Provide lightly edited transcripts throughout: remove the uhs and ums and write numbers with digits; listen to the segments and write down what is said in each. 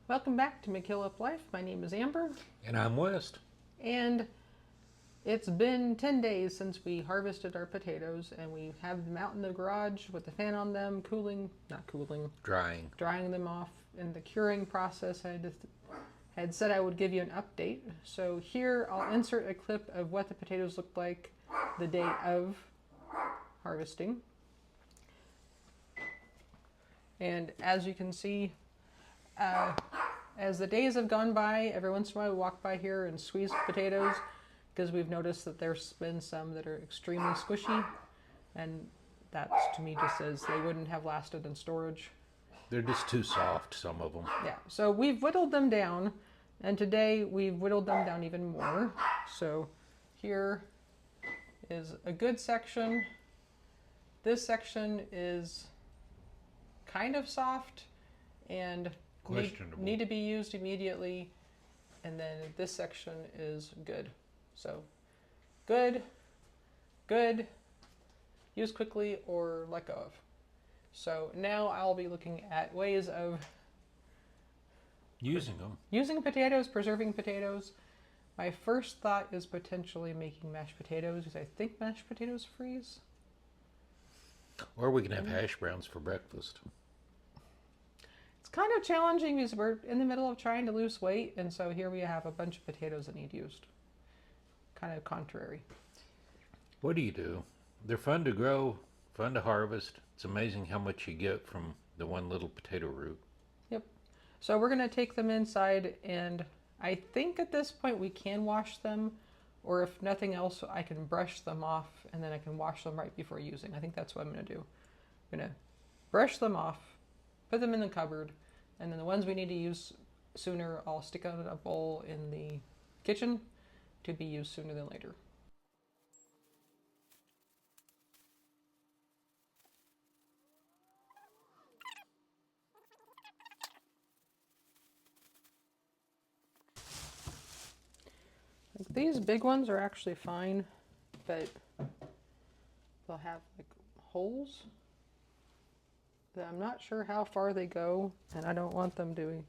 Welcome back to McKillop Life. My name is Amber, And I'm West. and it's been 10 days since we harvested our potatoes, and we have them out in the garage with the fan on them, Drying. drying them off. In the curing process, I just had said I would give you an update. So here I'll insert a clip of what the potatoes looked like the day of harvesting. And as you can see, as the days have gone by, every once in a while we walk by here and squeeze potatoes because we've noticed that there's been some that are extremely squishy, and that's to me just says they wouldn't have lasted in storage. They're just too soft, some of them. Yeah, so we've whittled them down, and today we've whittled them down even more. So here is a good section. This section is kind of soft and Questionable. need to be used immediately, and then this section is good. So good, use quickly or let go of. So now I'll be looking at ways of using potatoes, preserving potatoes. My first thought is potentially making mashed potatoes because I think mashed potatoes freeze. Or we can have hash browns for breakfast. It's kind of challenging because we're in the middle of trying to lose weight, and so here we have a bunch of potatoes that need used. Kind of contrary. What do? They're fun to grow, fun to harvest. It's amazing how much you get from the one little potato root. Yep. So we're going to take them inside, and I think at this point we can wash them, or if nothing else, I can brush them off, and then I can wash them right before using. I think that's what I'm going to do. I'm going to brush them off, put them in the cupboard, and then the ones we need to use sooner, I'll stick out in a bowl in the kitchen to be used sooner than later. Like these big ones are actually fine, but they'll have like holes that I'm not sure how far they go, and I don't want them to be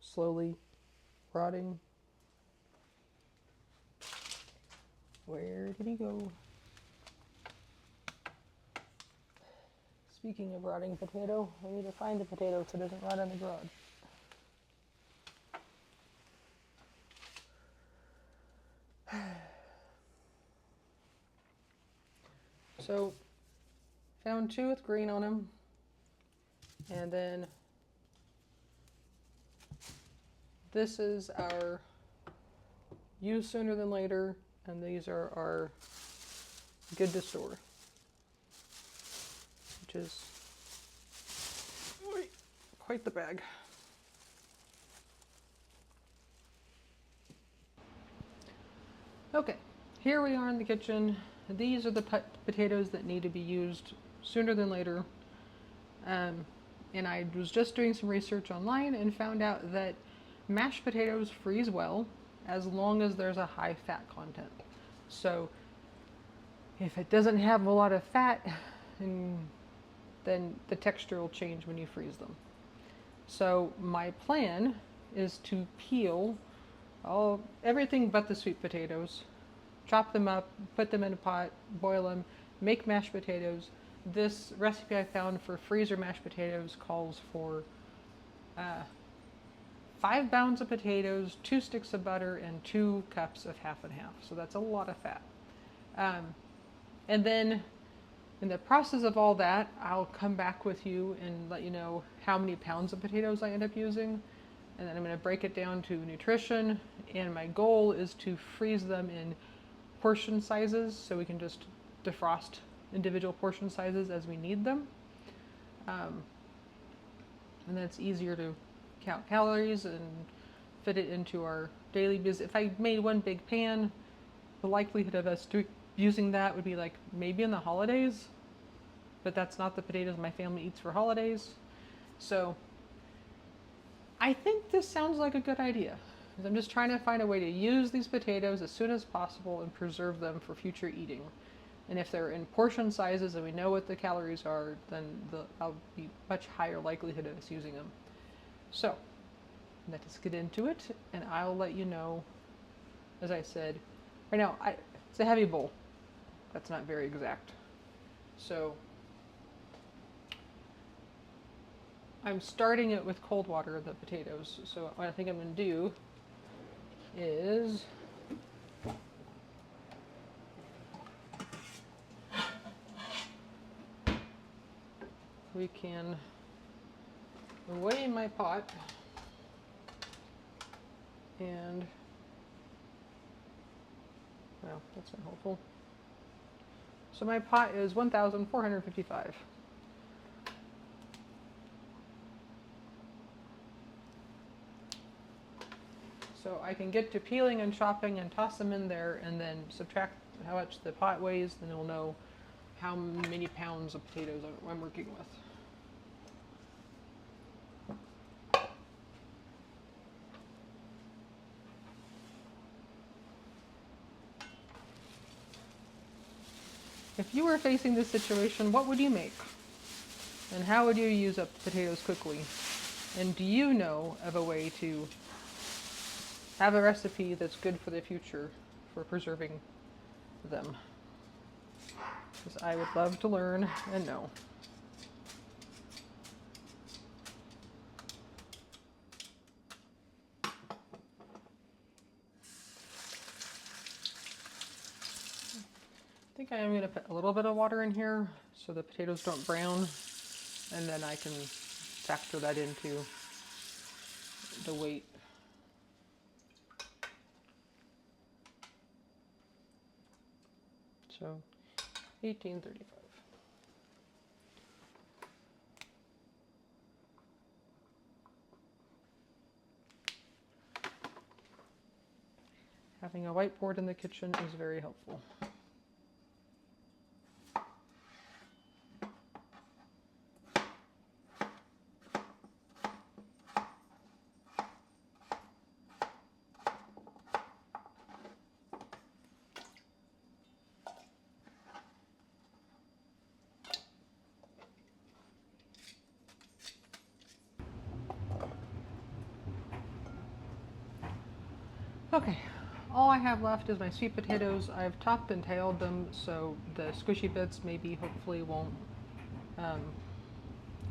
slowly rotting. Where did he go? Speaking of rotting potato, I need to find the potato so it doesn't rot in the garage. So, found two with green on them, and then this is our use sooner than later, and these are our good to store, which is quite the bag. Okay, here we are in the kitchen. These are the potatoes that need to be used sooner than later. And I was just doing some research online and found out that mashed potatoes freeze well as long as there's a high fat content. So if it doesn't have a lot of fat, then the texture will change when you freeze them. So my plan is to peel everything but the sweet potatoes, chop them up, put them in a pot, boil them, make mashed potatoes. This recipe I found for freezer mashed potatoes calls for 5 pounds of potatoes, 2 sticks of butter, and 2 cups of half and half. So that's a lot of fat. And then in the process of all that, I'll come back with you and let you know how many pounds of potatoes I end up using. And then I'm going to break it down to nutrition. And my goal is to freeze them in portion sizes so we can just defrost individual portion sizes as we need them. And then it's easier to count calories and fit it into our daily business. If I made one big pan, the likelihood of us using that would be like maybe in the holidays, but that's not the potatoes my family eats for holidays. So I think this sounds like a good idea. I'm just trying to find a way to use these potatoes as soon as possible and preserve them for future eating. And if they're in portion sizes and we know what the calories are, then I'll be much higher likelihood of us using them. So Let's get into it, and I'll let you know. As I said, right now it's a heavy bowl. That's not very exact. So I'm starting it with cold water, the potatoes. So what I think I'm going to do is we can weigh my pot and, well, that's not helpful. So my pot is 1,455. So I can get to peeling and chopping and toss them in there and then subtract how much the pot weighs, then you'll know how many pounds of potatoes I'm working with. If you were facing this situation, what would you make? And how would you use up potatoes quickly? And do you know of a way to have a recipe that's good for the future for preserving them? Because I would love to learn and know. I think I am going to put a little bit of water in here so the potatoes don't brown, and then I can factor that into the weight. So 1835. Having a whiteboard in the kitchen is very helpful. Okay, all I have left is my sweet potatoes. I've topped and tailed them so the squishy bits maybe hopefully won't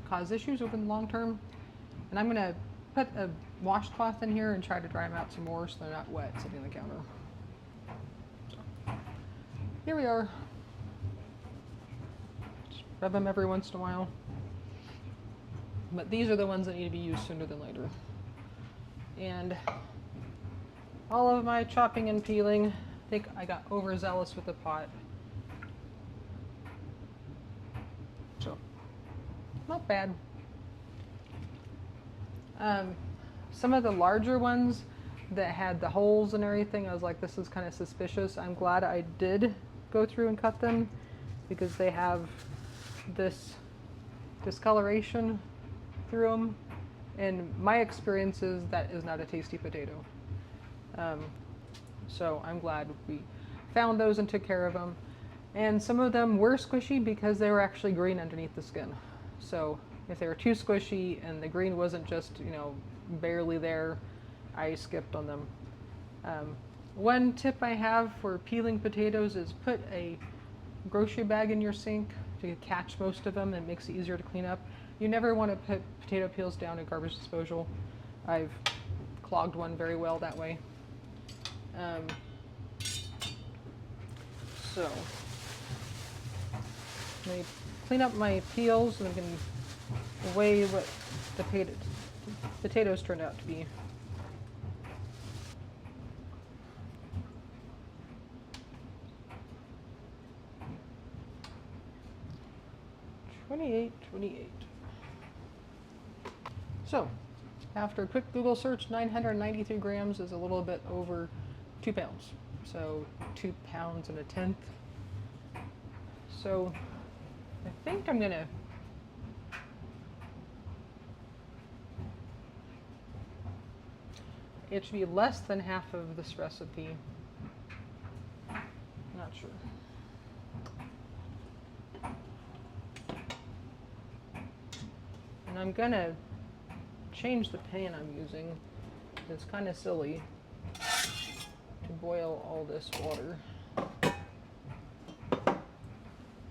cause issues over the long term. And I'm gonna put a washcloth in here and try to dry them out some more so they're not wet sitting on the counter. So, here we are. Just rub them every once in a while. But these are the ones that need to be used sooner than later. And all of my chopping and peeling, I think I got overzealous with the pot. So, not bad. Some of the larger ones that had the holes and everything, I was like, this is kind of suspicious. I'm glad I did go through and cut them because they have this discoloration through them. In my experience is that is not a tasty potato. So I'm glad we found those and took care of them. And some of them were squishy because they were actually green underneath the skin. So if they were too squishy and the green wasn't just, barely there, I skipped on them. One tip I have for peeling potatoes is put a grocery bag in your sink to catch most of them. It makes it easier to clean up. You never want to put potato peels down a garbage disposal. I've clogged one very well that way. So let me clean up my peels and I can weigh what the potatoes turned out to be. $28.28. So, after a quick Google search, 993 grams is a little bit over 2 pounds. So 2 pounds and a tenth. So I think I'm gonna it should be less than half of this recipe. Not sure. And I'm gonna change the pan I'm using It's kind of silly to boil all this water.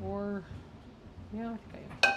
Or, yeah, I think I am.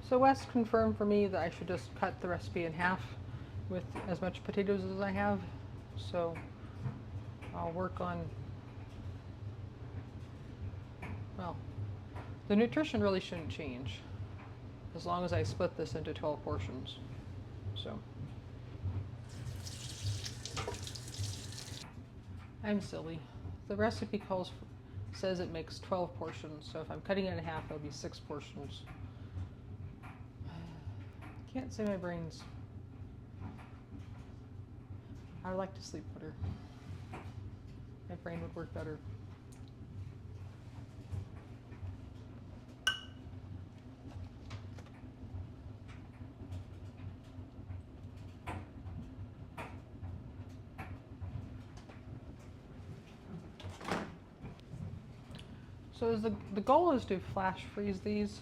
So Wes confirmed for me that I should just cut the recipe in half with as much potatoes as I have. So I'll work on, well, the nutrition really shouldn't change as long as I split this into 12 portions. So I'm silly. The recipe says it makes 12 portions, so if I'm cutting it in half, it'll be 6 portions. Can't say my brain's. I would like to sleep better. My brain would work better. So the goal is to flash freeze these.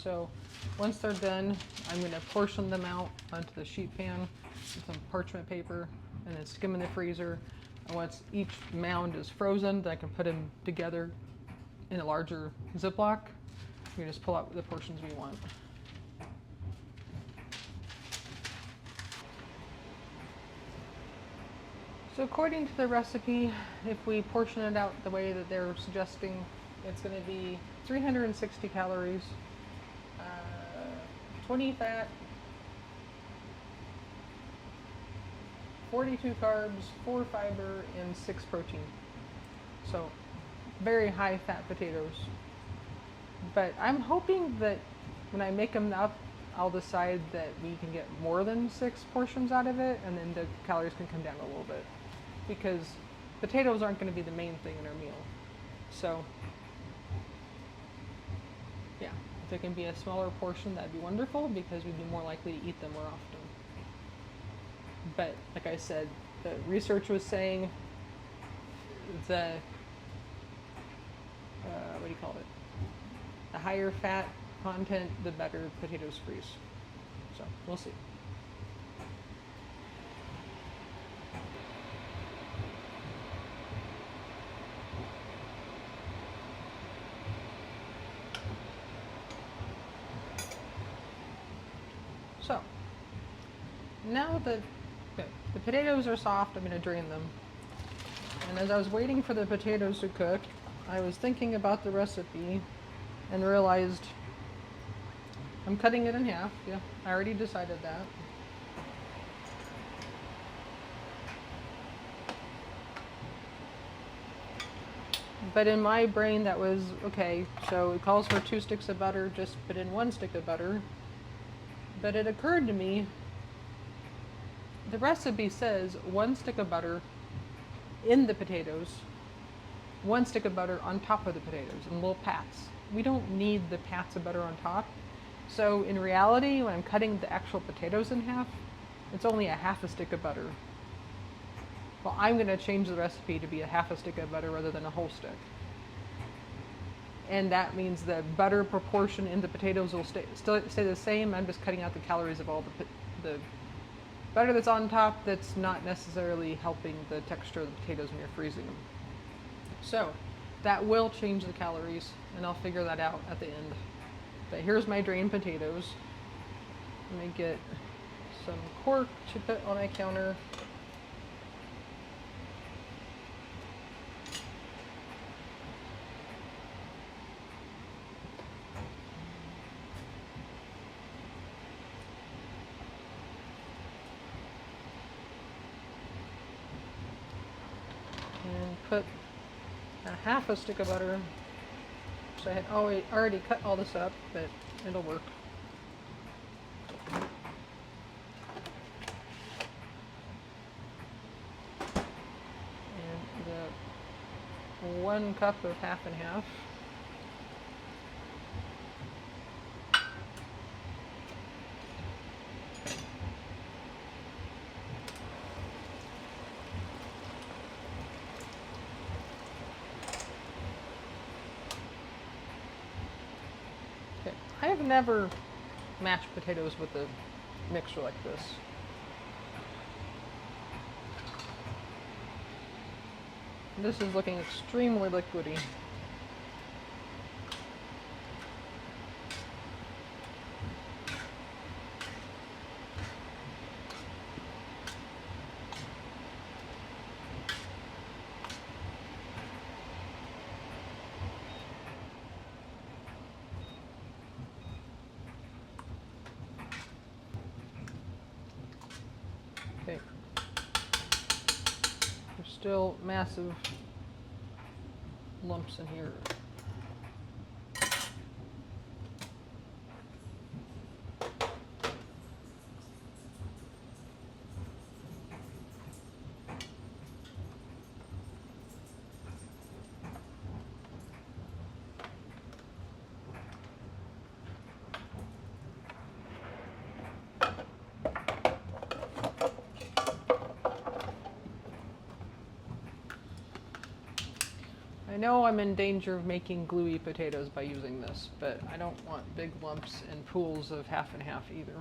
So once they're done, I'm going to portion them out onto the sheet pan with some parchment paper and then stick them in the freezer. And once each mound is frozen, then I can put them together in a larger Ziploc. You can just pull out the portions we want. So according to the recipe, if we portion it out the way that they're suggesting, it's going to be 360 calories, 20 fat, 42 carbs, 4 fiber, and 6 protein. So very high fat potatoes. But I'm hoping that when I make them up, I'll decide that we can get more than 6 portions out of it, and then the calories can come down a little bit. Because potatoes aren't going to be the main thing in our meal. So yeah, if it can be a smaller portion, that'd be wonderful because we'd be more likely to eat them more often. But like I said, the research was saying the, what do you call it? The higher fat content, the better potatoes freeze. So we'll see. So now that the potatoes are soft, I'm going to drain them. And as I was waiting for the potatoes to cook, I was thinking about the recipe and realized I'm cutting it in half. Yeah, I already decided that. But in my brain that was, okay, so it calls for 2 sticks of butter, just put in 1 stick of butter. But it occurred to me, the recipe says 1 stick of butter in the potatoes, 1 stick of butter on top of the potatoes in little pats. We don't need the pats of butter on top. So in reality, when I'm cutting the actual potatoes in half, it's only a half a stick of butter. Well, I'm going to change the recipe to be a half a stick of butter rather than a whole stick. And that means the butter proportion in the potatoes will still stay the same. I'm just cutting out the calories of all the butter that's on top that's not necessarily helping the texture of the potatoes when you're freezing them. So that will change the calories, and I'll figure that out at the end. But here's my drained potatoes. Let me get some cork to put on my counter. And put a half a stick of butter. So I had already cut all this up, but it'll work. 1 cup of half and half. Okay. I have never mashed potatoes with a mixture like this. This is looking extremely liquidy. Okay. There's still massive lumps in here. I know I'm in danger of making gluey potatoes by using this, but I don't want big lumps and pools of half and half either.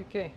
Okay.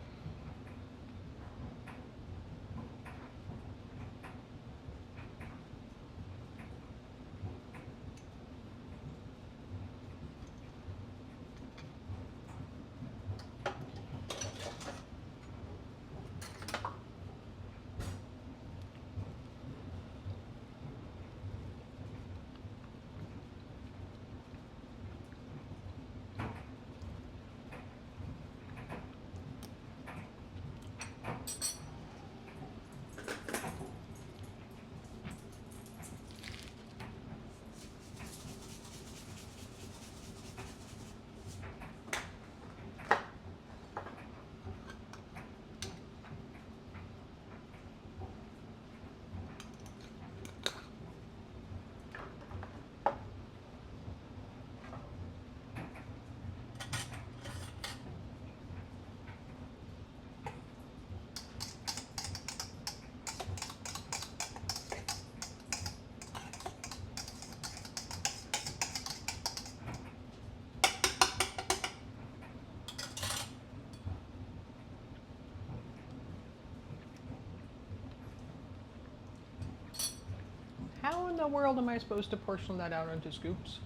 How in the world am I supposed to portion that out into scoops?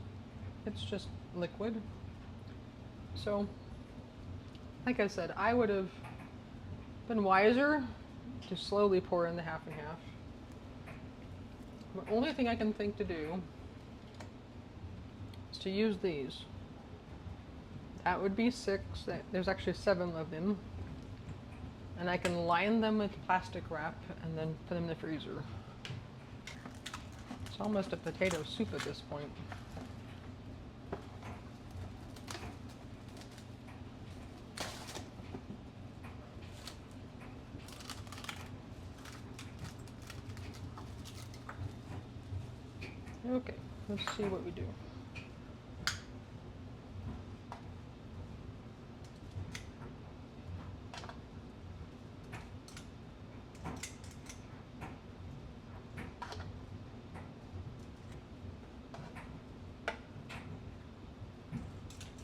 It's just liquid. So, like I said, I would have been wiser to slowly pour in the half and half. The only thing I can think to do is to use these. That would be 6. There's actually 7 of them. And I can line them with plastic wrap and then put them in the freezer. It's almost a potato soup at this point. Okay, let's see what we do.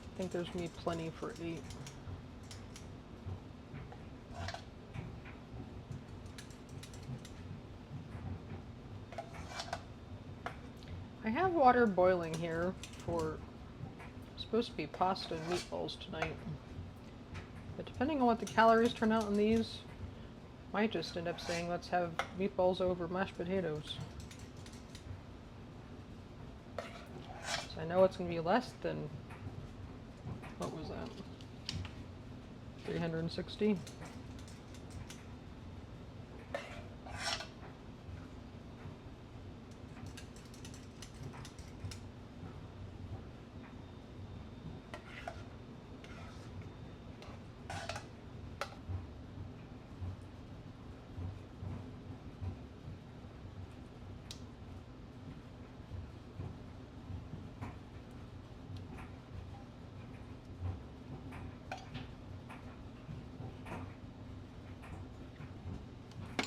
I think there's gonna be plenty for 8. I have water boiling here for supposed to be pasta and meatballs tonight. But depending on what the calories turn out in these, might just end up saying let's have meatballs over mashed potatoes. So I know it's gonna be less than What was that? 360.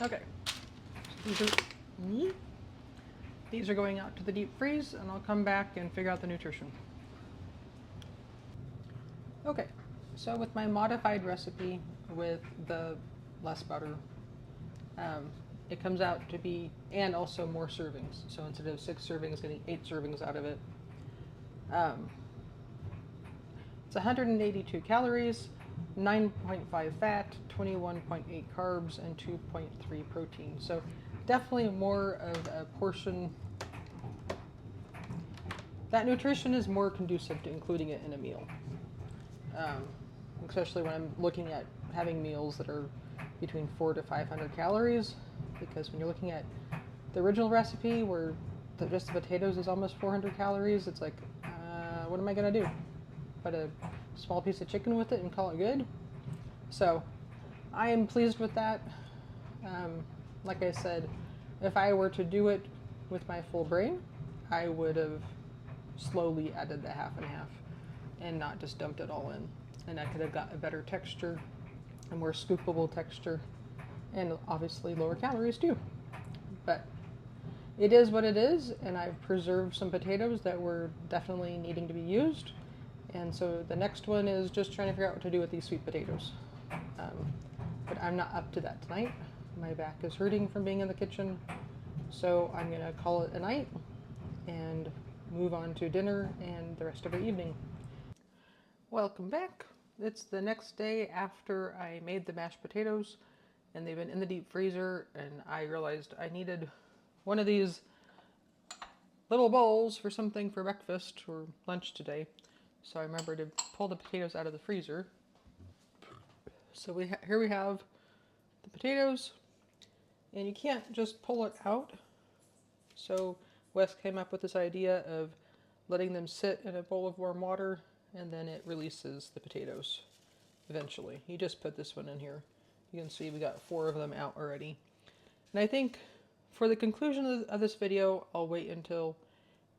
Okay. These are going out to the deep freeze, and I'll come back and figure out the nutrition. Okay, so with my modified recipe with the less butter, it comes out to be, and also more servings. So instead of 6 servings, getting 8 servings out of it. It's 182 calories, 9.5 fat, 21.8 carbs, and 2.3 protein. So definitely more of a portion. That nutrition is more conducive to including it in a meal, especially when I'm looking at having meals that are between 400 to 500 calories, because when you're looking at the original recipe where just the potatoes is almost 400 calories, it's like, what am I going to do? Put a small piece of chicken with it and call it good? So I am pleased with that. Like I said, if I were to do it with my full brain, I would have slowly added the half and half and not just dumped it all in. And I could have got a better texture, a more scoopable texture, and obviously lower calories too. But it is what it is, and I've preserved some potatoes that were definitely needing to be used. And so the next one is just trying to figure out what to do with these sweet potatoes. But I'm not up to that tonight. My back is hurting from being in the kitchen. So I'm going to call it a night and move on to dinner and the rest of the evening. Welcome back. It's the next day after I made the mashed potatoes, and they've been in the deep freezer, and I realized I needed one of these little bowls for something for breakfast or lunch today. So I remember to pull the potatoes out of the freezer. So here we have the potatoes, and you can't just pull it out. So Wes came up with this idea of letting them sit in a bowl of warm water, and then it releases the potatoes eventually. He just put this one in here. You can see we got 4 of them out already. And I think for the conclusion of this video, I'll wait until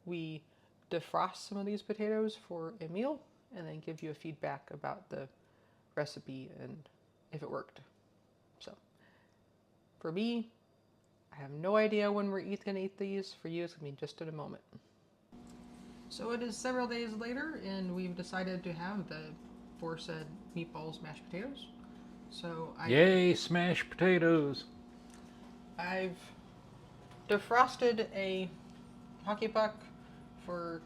we defrost some of these potatoes for a meal, and then give you a feedback about the recipe and if it worked. So for me, I have no idea when we're going to eat these. For you, it's going to be just in a moment. So it is several days later, and we've decided to have the aforesaid meatballs, mashed potatoes. So Yay, smashed potatoes! I've defrosted a hockey puck for,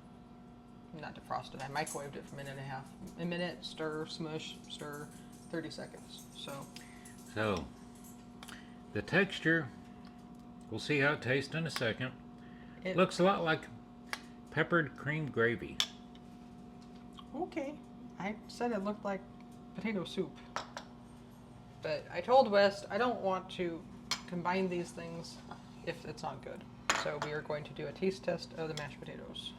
not defrosted, I microwaved it for a minute and a half. A minute, stir, smush, stir, 30 seconds. So the texture, we'll see how it tastes in a second. It looks a lot like peppered cream gravy. Okay, I said it looked like potato soup. But I told Wes I don't want to combine these things if it's not good. So we are going to do a taste test of the mashed potatoes.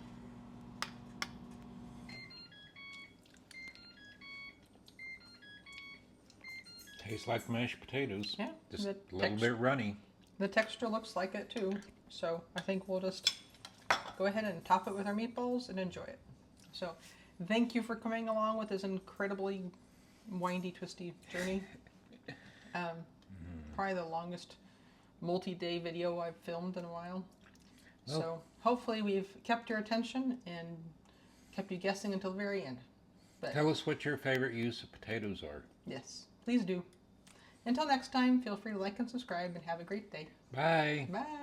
Tastes like mashed potatoes. Yeah, just a little bit runny. The texture looks like it too. So I think we'll just go ahead and top it with our meatballs and enjoy it. So thank you for coming along with this incredibly windy, twisty journey. Probably the longest multi-day video I've filmed in a while. Well, so hopefully we've kept your attention and kept you guessing until the very end. But tell us what your favorite use of potatoes are. Yes, please do. Until next time, feel free to like and subscribe, and have a great day. Bye. Bye.